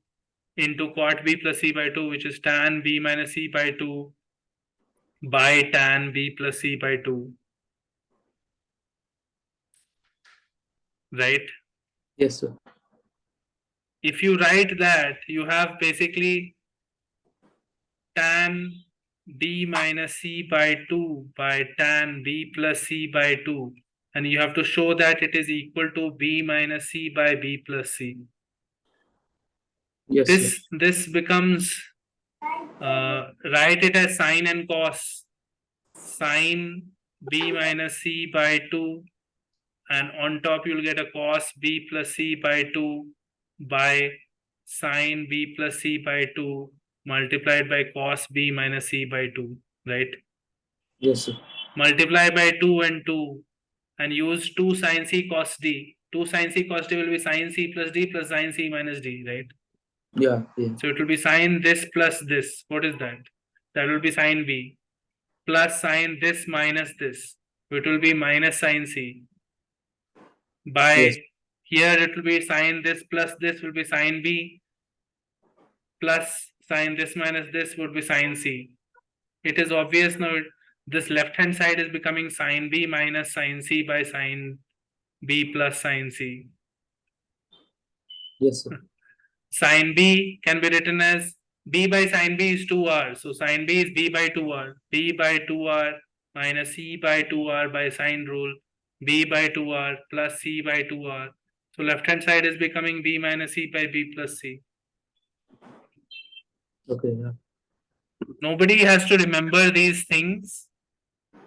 [SPEAKER 1] into cot B plus C by 2, which is tan B minus C by 2 by tan B plus C by 2. Right?
[SPEAKER 2] Yes, sir.
[SPEAKER 1] If you write that, you have basically tan B minus C by 2 by tan B plus C by 2. And you have to show that it is equal to B minus C by B plus C.
[SPEAKER 2] Yes, sir.
[SPEAKER 1] This becomes, write it as sine and cos. Sine B minus C by 2. And on top you'll get a cos B plus C by 2 by sine B plus C by 2 multiplied by cos B minus C by 2, right?
[SPEAKER 2] Yes, sir.
[SPEAKER 1] Multiply by 2 and 2 and use 2 sine C cos D. 2 sine C cos D will be sine C plus D plus sine C minus D, right?
[SPEAKER 2] Yeah, yeah.
[SPEAKER 1] So it will be sine this plus this. What is that? That will be sine B plus sine this minus this. It will be minus sine C. By
[SPEAKER 2] Yes.
[SPEAKER 1] here it will be sine this plus this will be sine B plus sine this minus this would be sine C. It is obvious now this left hand side is becoming sine B minus sine C by sine B plus sine C.
[SPEAKER 2] Yes, sir.
[SPEAKER 1] Sine B can be written as B by sine B is 2R. So sine B is B by 2R. B by 2R minus C by 2R by sine rule. B by 2R plus C by 2R. So left hand side is becoming B minus C by B plus C.
[SPEAKER 2] Okay, yeah.
[SPEAKER 1] Nobody has to remember these things.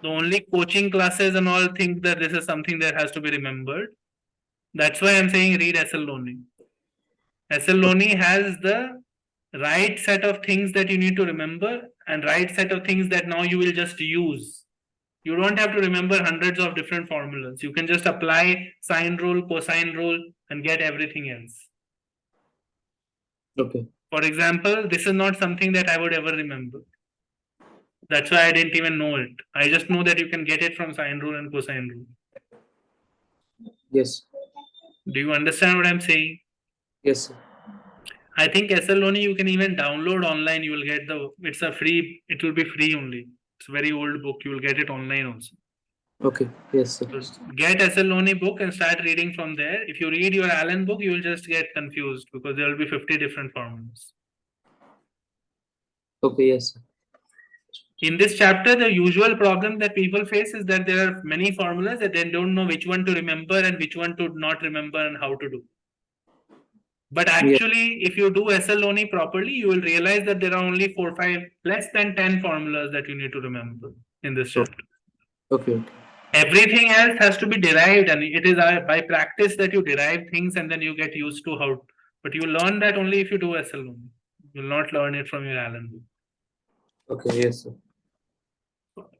[SPEAKER 1] The only coaching classes and all think that this is something that has to be remembered. That's why I'm saying read SL Loni. SL Loni has the right set of things that you need to remember and right set of things that now you will just use. You don't have to remember hundreds of different formulas. You can just apply sine rule, cosine rule, and get everything else.
[SPEAKER 2] Okay.
[SPEAKER 1] For example, this is not something that I would ever remember. That's why I didn't even know it. I just know that you can get it from sine rule and cosine rule.
[SPEAKER 2] Yes.
[SPEAKER 1] Do you understand what I'm saying?
[SPEAKER 2] Yes, sir.
[SPEAKER 1] I think SL you can even download online. You will get it's a free, it will be free only. It's a very old book. You will get it online also.
[SPEAKER 2] Okay. Yes, sir.
[SPEAKER 1] So get SL book and start reading from there. If you read your Allen book, you will just get confused because there will be 50 different formulas.
[SPEAKER 2] Okay. Yes, sir.
[SPEAKER 1] In this chapter, the usual problem that people face is that there are many formulas that they don't know which one to remember and which one to not remember and how to do. But
[SPEAKER 2] Yeah.
[SPEAKER 1] actually, if you do SL properly, you will realize that there are only 4, 5, less than 10 formulas that you need to remember in this
[SPEAKER 2] Oh,
[SPEAKER 1] chapter.
[SPEAKER 2] okay. Okay.
[SPEAKER 1] Everything else has to be derived, and it is by practice that you derive things and then you get used to how. But you learn that only if you do SL. You will not learn it from your Allen book.
[SPEAKER 2] Okay. Yes, sir.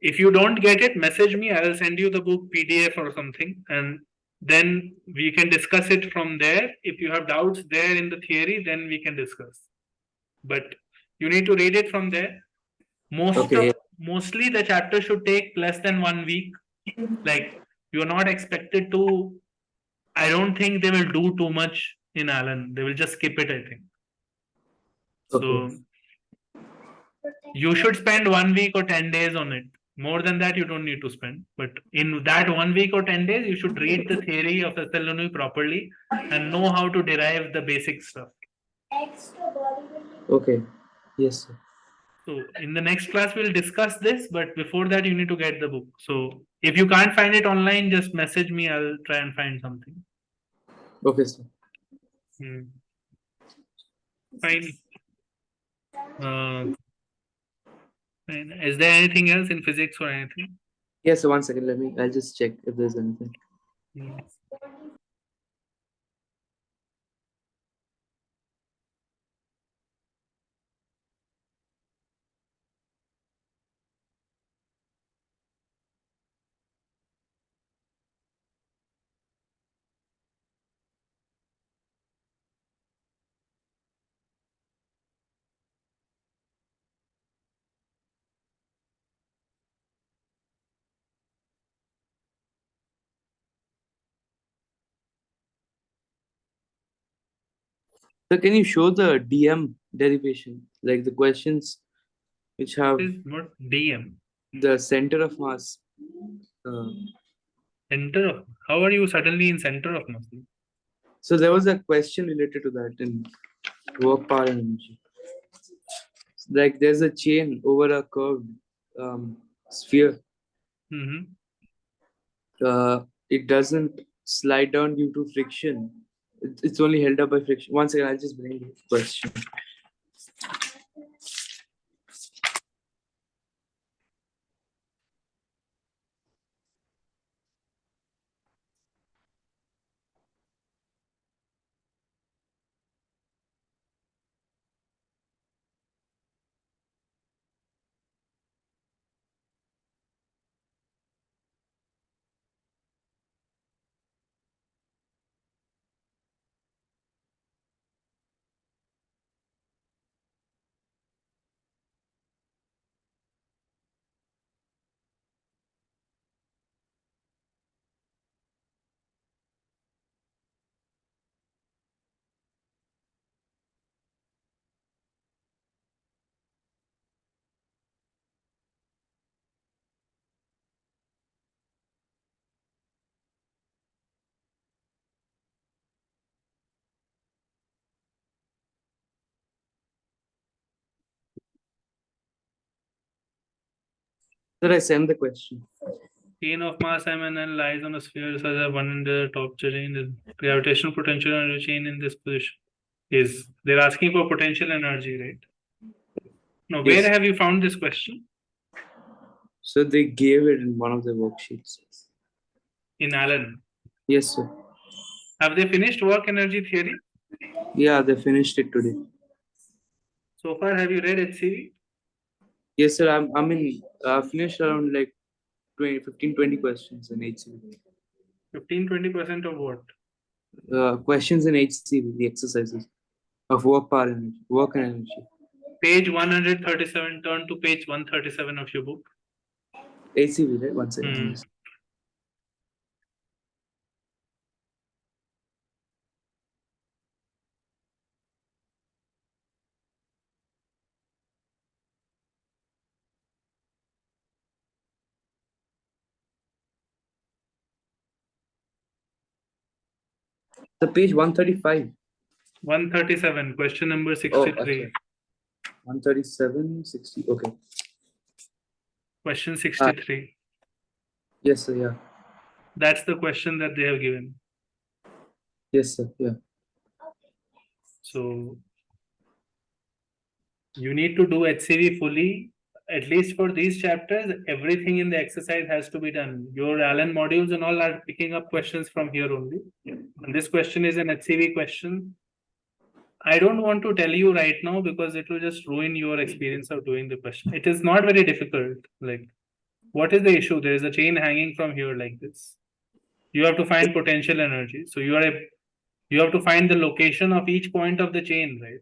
[SPEAKER 1] If you don't get it, message me. I will send you the book PDF or something, and then we can discuss it from there. If you have doubts there in the theory, then we can discuss. But you need to read it from there.
[SPEAKER 2] Okay. Yeah.
[SPEAKER 1] Mostly the chapter should take less than 1 week. Like you're not expected to. I don't think they will do too much in Allen. They will just skip it, I think.
[SPEAKER 2] Okay.
[SPEAKER 1] So you should spend 1 week or 10 days on it. More than that, you don't need to spend. But in that 1 week or 10 days, you should read the theory of SLNU properly and know how to derive the basic stuff.
[SPEAKER 2] Okay. Yes, sir.
[SPEAKER 1] So in the next class, we'll discuss this. But before that, you need to get the book. So if you can't find it online, just message me. I'll try and find something.
[SPEAKER 2] Okay, sir.
[SPEAKER 1] Fine. Fine. Is there anything else in physics or anything?
[SPEAKER 2] Yes, sir. 1 second. I'll just check if there's anything.
[SPEAKER 1] Hmm.
[SPEAKER 2] So can you show the DM derivation, like the questions which have
[SPEAKER 1] Is what DM?
[SPEAKER 2] the center of mass? Uh,
[SPEAKER 1] Center of, how are you suddenly in center of muscle?
[SPEAKER 2] so there was a question related to that in work power and energy. Like there's a chain over a curved sphere.
[SPEAKER 1] Mm-hmm.
[SPEAKER 2] It doesn't slide down due to friction. It's only held up by friction. 1 second, I'll just bring the question. Sir, I send the question.
[SPEAKER 1] Chain of mass MNL lies on a sphere such as one in the top chain. The gravitational potential energy chain in this position is, they're asking for potential energy, right? Now, where
[SPEAKER 2] Yes.
[SPEAKER 1] have you found this question?
[SPEAKER 2] So they gave it in one of the worksheets.
[SPEAKER 1] In Allen.
[SPEAKER 2] Yes, sir.
[SPEAKER 1] Have they finished work energy theory?
[SPEAKER 2] Yeah, they finished it today.
[SPEAKER 1] So far, have you read HCV?
[SPEAKER 2] Yes, sir. Finished around like 20, 15, 20 questions in HCV.
[SPEAKER 1] 15-20% of what?
[SPEAKER 2] Questions in HCV, the exercises of work power energy, work and energy.
[SPEAKER 1] page 137, turn to page 137 of your book.
[SPEAKER 2] ACV, right? One second.
[SPEAKER 1] Hmm.
[SPEAKER 2] Yes. The page 135.
[SPEAKER 1] 137, question number
[SPEAKER 2] Oh,
[SPEAKER 1] 63.
[SPEAKER 2] okay. 137, 60. Okay.
[SPEAKER 1] Question 63.
[SPEAKER 2] Yes, sir. Yeah.
[SPEAKER 1] That's the question that they have given.
[SPEAKER 2] Yes, sir. Yeah.
[SPEAKER 1] So you need to do HCV fully. At least for these chapters, everything in the exercise has to be done. Your Allen modules and all are picking up questions from here only. And this question is an HCV question. I don't want to tell you right now because it will just ruin your experience of doing the question. It is not very difficult. Like, what is the issue? There is a chain hanging from here like this. You have to find potential energy. So you have to find the location of each point of the chain, right?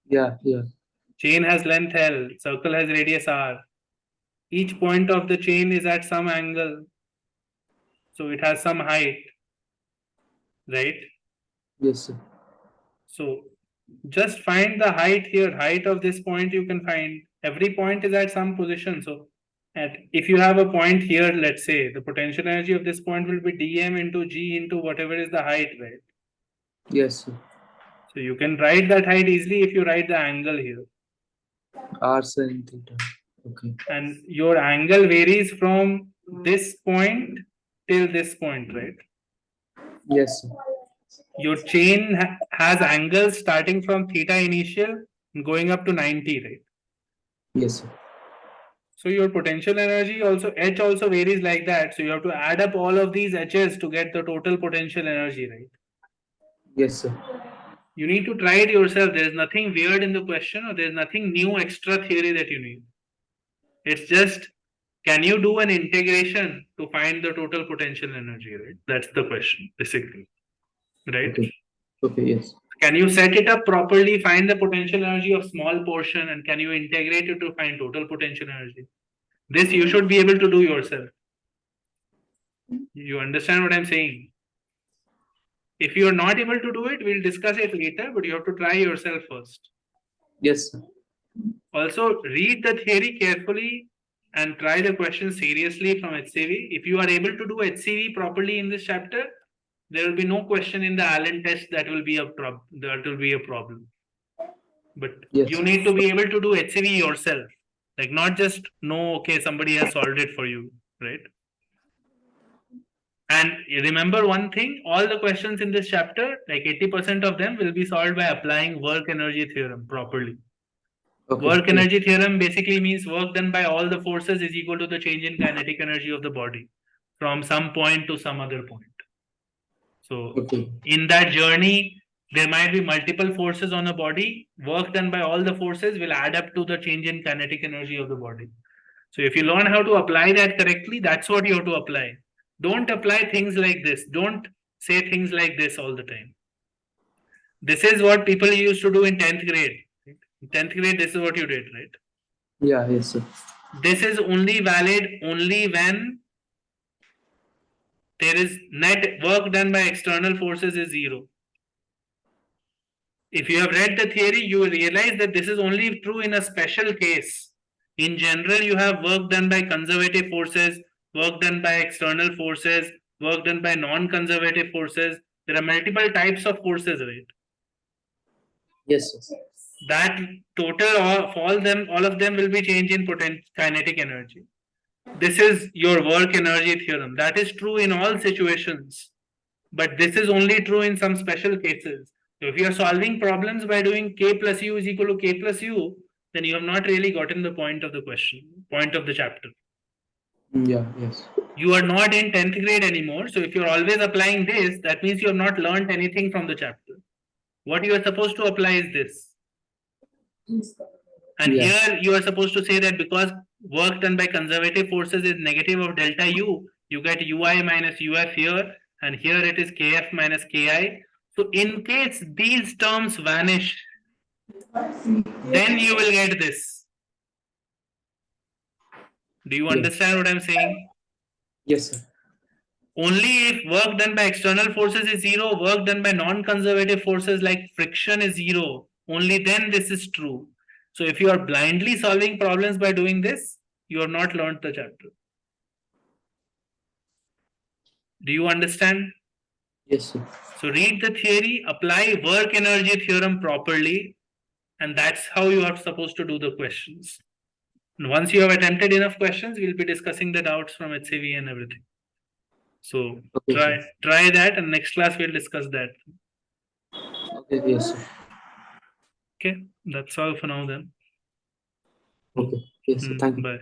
[SPEAKER 2] Yeah. Yeah.
[SPEAKER 1] Chain has length L, circle has radius R. Each point of the chain is at some angle. So it has some height, right?
[SPEAKER 2] Yes, sir.
[SPEAKER 1] So just find the height here. Height of this point you can find. Every point is at some position. So if you have a point here, let's say the potential energy of this point will be dm into g into whatever is the height, right?
[SPEAKER 2] Yes, sir.
[SPEAKER 1] So you can write that height easily if you write the angle here.
[SPEAKER 2] R sin theta. Okay.
[SPEAKER 1] And your angle varies from this point till this point, right?
[SPEAKER 2] Yes, sir.
[SPEAKER 1] Your chain has angles starting from theta initial going up to 90, right?
[SPEAKER 2] Yes, sir.
[SPEAKER 1] So your potential energy also, H also varies like that. So you have to add up all of these H's to get the total potential energy, right?
[SPEAKER 2] Yes, sir.
[SPEAKER 1] You need to try it yourself. There's nothing weird in the question or there's nothing new extra theory that you need. It's just, can you do an integration to find the total potential energy, right? That's the question, basically, right?
[SPEAKER 2] Okay. Okay. Yes.
[SPEAKER 1] Can you set it up properly, find the potential energy of small portion, and can you integrate it to find total potential energy? This you should be able to do yourself. You understand what I'm saying? If you are not able to do it, we'll discuss it later, but you have to try yourself first.
[SPEAKER 2] Yes, sir.
[SPEAKER 1] Also, read the theory carefully and try the question seriously from HCV. If you are able to do HCV properly in this chapter, there will be no question in the Allen test that will be a problem. But
[SPEAKER 2] Yes.
[SPEAKER 1] you need to be able to do HCV yourself. Like not just know, okay, somebody has solved it for you, right? And remember one thing, all the questions in this chapter, like 80% of them will be solved by applying work energy theorem properly.
[SPEAKER 2] Okay.
[SPEAKER 1] Work
[SPEAKER 2] Yeah.
[SPEAKER 1] energy theorem basically means work done by all the forces is equal to the change in kinetic energy of the body from some point to some other point. So
[SPEAKER 2] Okay.
[SPEAKER 1] in that journey, there might be multiple forces on a body. Work done by all the forces will add up to the change in kinetic energy of the body. So if you learn how to apply that correctly, that's what you have to apply. Don't apply things like this. Don't say things like this all the time. This is what people used to do in 10th grade. In 10th grade, this is what you did, right?
[SPEAKER 2] Yeah. Yes, sir.
[SPEAKER 1] This is only valid only when there is net work done by external forces is zero. If you have read the theory, you will realize that this is only true in a special case. In general, you have work done by conservative forces, work done by external forces, work done by non-conservative forces. There are multiple types of forces, right?
[SPEAKER 2] Yes, sir.
[SPEAKER 1] That total of all of them will be change in kinetic energy. This is your work energy theorem. That is true in all situations, but this is only true in some special cases. So if you are solving problems by doing k plus u is equal to k plus u, then you have not really gotten the point of the question, point of the chapter.
[SPEAKER 2] Yeah. Yes.
[SPEAKER 1] You are not in 10th grade anymore. So if you're always applying this, that means you have not learned anything from the chapter. What you are supposed to apply is this. And
[SPEAKER 2] Yeah.
[SPEAKER 1] here you are supposed to say that because work done by conservative forces is negative of delta u, you get ui minus uf here, and here it is kf minus ki. So in case these terms vanish, then you will get this. Do you
[SPEAKER 2] Yeah.
[SPEAKER 1] understand what I'm saying?
[SPEAKER 2] Yes, sir.
[SPEAKER 1] Only if work done by external forces is zero, work done by non-conservative forces like friction is zero, only then this is true. So if you are blindly solving problems by doing this, you have not learned the chapter. Do you understand?
[SPEAKER 2] Yes, sir.
[SPEAKER 1] So read the theory, apply work energy theorem properly, and that's how you are supposed to do the questions. And once you have attempted enough questions, we'll be discussing the doubts from HCV and everything. So
[SPEAKER 2] Okay, sir.
[SPEAKER 1] try that, and next class we'll discuss that.
[SPEAKER 2] Okay, yes, sir.
[SPEAKER 1] Okay, that's all for now then.
[SPEAKER 2] Okay, yes, sir. Thank you.
[SPEAKER 1] Bye.